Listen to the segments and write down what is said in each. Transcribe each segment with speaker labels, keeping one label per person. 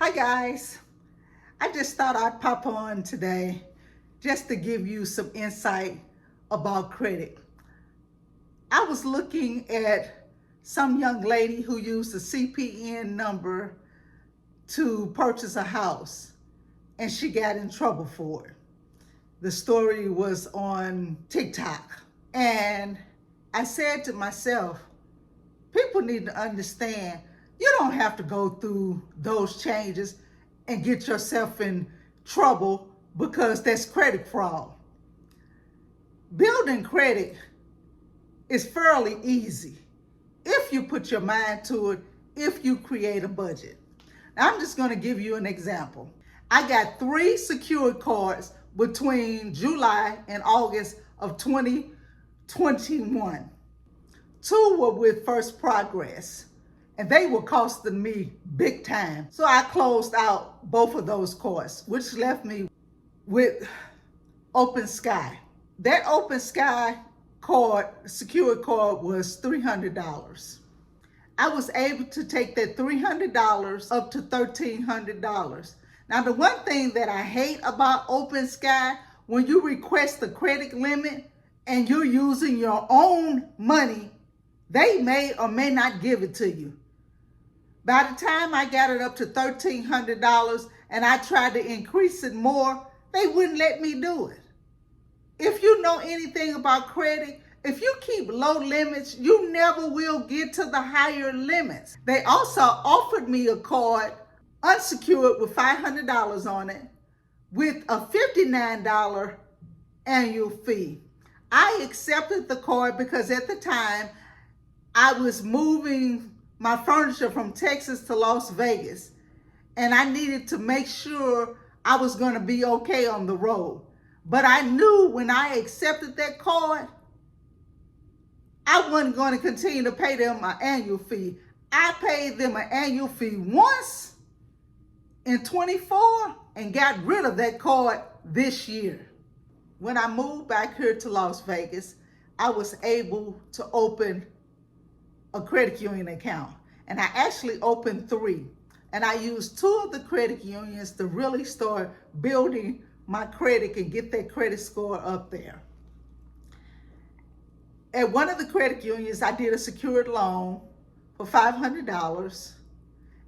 Speaker 1: Hi guys, I just thought I'd pop on today just to give you some insight about credit. I was looking at some young lady who used a CPN number to purchase a house and she got in trouble for it. The story was on TikTok and I said to myself, people need to understand you don't have to go through those changes and get yourself in trouble because that's credit fraud. Building credit is fairly easy if you put your mind to it, if you create a budget. Now, I'm just going to give you an example. I got 3 secured cards between July and August of 2021. 2 were with First Progress, and they were costing me big time. So I closed out both of those cards, which left me with Open Sky. That Open Sky card, secured card, was $300. I was able to take that $300 up to $1,300. Now, the one thing that I hate about Open Sky, when you request a credit limit and you're using your own money, they may or may not give it to you. By the time I got it up to $1,300 and I tried to increase it more, they wouldn't let me do it. If you know anything about credit, if you keep low limits, you never will get to the higher limits. They also offered me a card, unsecured, with $500 on it, with a $59 annual fee. I accepted the card because at the time, I was moving my furniture from Texas to Las Vegas, and I needed to make sure I was going to be okay on the road. But I knew when I accepted that card, I wasn't going to continue to pay them an annual fee. I paid them an annual fee once in 24 and got rid of that card this year. When I moved back here to Las Vegas, I was able to open a credit union account, and I actually opened 3, and I used 2 of the credit unions to really start building my credit and get that credit score up there. At one of the credit unions, I did a secured loan for $500,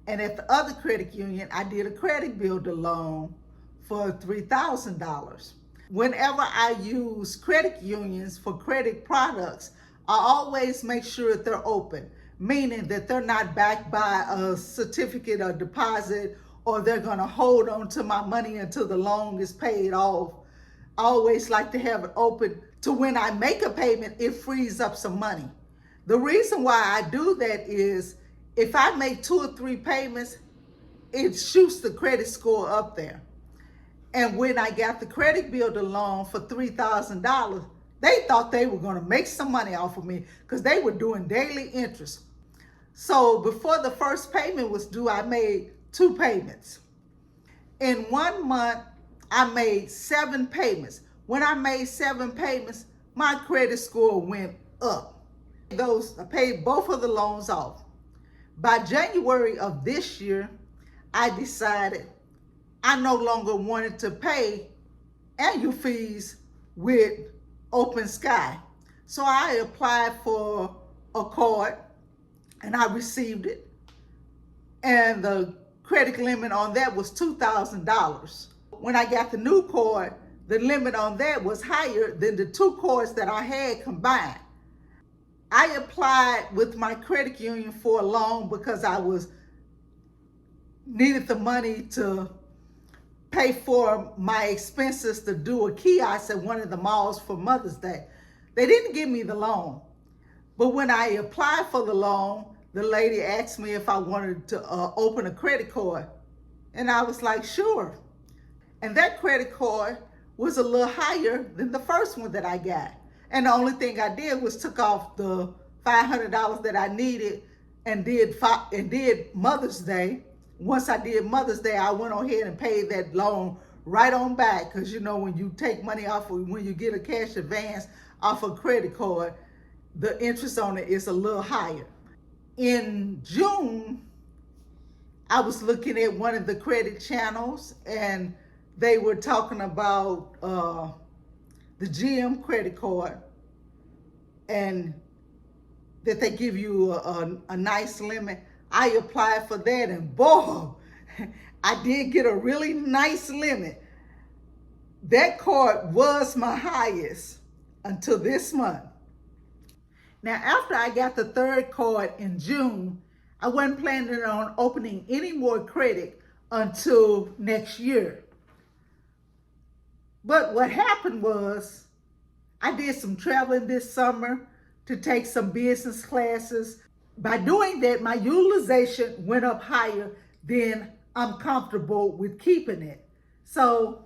Speaker 1: and at the other credit union, I did a credit builder loan for $3,000. Whenever I use credit unions for credit products, I always make sure that they're open, meaning that they're not backed by a certificate of deposit or they're going to hold on to my money until the loan is paid off. I always like to have it open to when I make a payment, it frees up some money. The reason why I do that is if I make 2 or 3 payments, it shoots the credit score up there. And when I got the credit builder loan for $3,000, they thought they were going to make some money off of me because they were doing daily interest. So before the first payment was due, I made 2 payments. In 1 month, I made 7 payments. When I made 7 payments, my credit score went up. I paid both of the loans off. By January of this year, I decided I no longer wanted to pay annual fees with Open Sky. So I applied for a card and I received it. And the credit limit on that was $2,000. When I got the new card, the limit on that was higher than the 2 cards that I had combined. I applied with my credit union for a loan because I needed the money to pay for my expenses to do a kiosk at one of the malls for Mother's Day. They didn't give me the loan. But when I applied for the loan, the lady asked me if I wanted to open a credit card. And I was like, sure. And that credit card was a little higher than the first one that I got. And the only thing I did was took off the $500 that I needed and did Mother's Day. Once I did Mother's Day, I went on ahead and paid that loan right on back. Because, you know, when you take money off, when you get a cash advance off a credit card, the interest on it is a little higher. In June, I was looking at one of the credit channels, and they were talking about the GM credit card, and that they give you a nice limit. I applied for that, and boy, I did get a really nice limit. That card was my highest until this month. Now, after I got the third card in June, I wasn't planning on opening any more credit until next year. But what happened was, I did some traveling this summer to take some business classes. By doing that, my utilization went up higher than I'm comfortable with keeping it. So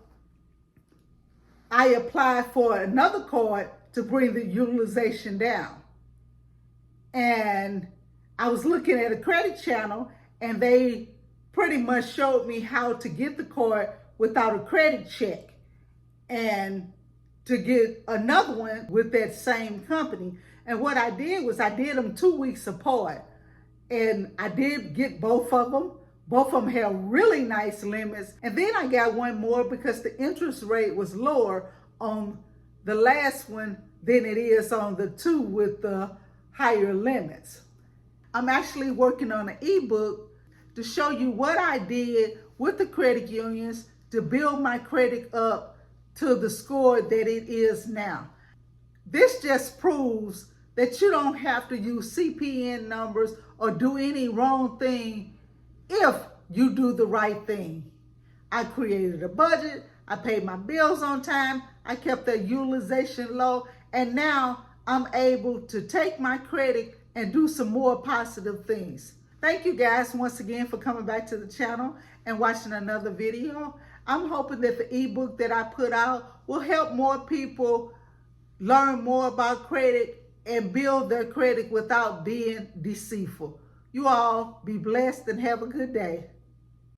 Speaker 1: I applied for another card to bring the utilization down. And I was looking at a credit channel, and they pretty much showed me how to get the card without a credit check and to get another one with that same company. And what I did was I did them 2 weeks apart, and I did get both of them. Both of them had really nice limits. And then I got one more because the interest rate was lower on the last one than it is on the two with the higher limits. I'm actually working on an ebook to show you what I did with the credit unions to build my credit up to the score that it is now. This just proves that you don't have to use CPN numbers or do any wrong thing if you do the right thing. I created a budget, I paid my bills on time, I kept the utilization low, and now I'm able to take my credit and do some more positive things. Thank you guys once again for coming back to the channel and watching another video. I'm hoping that the ebook that I put out will help more people learn more about credit and build their credit without being deceitful. You all be blessed and have a good day.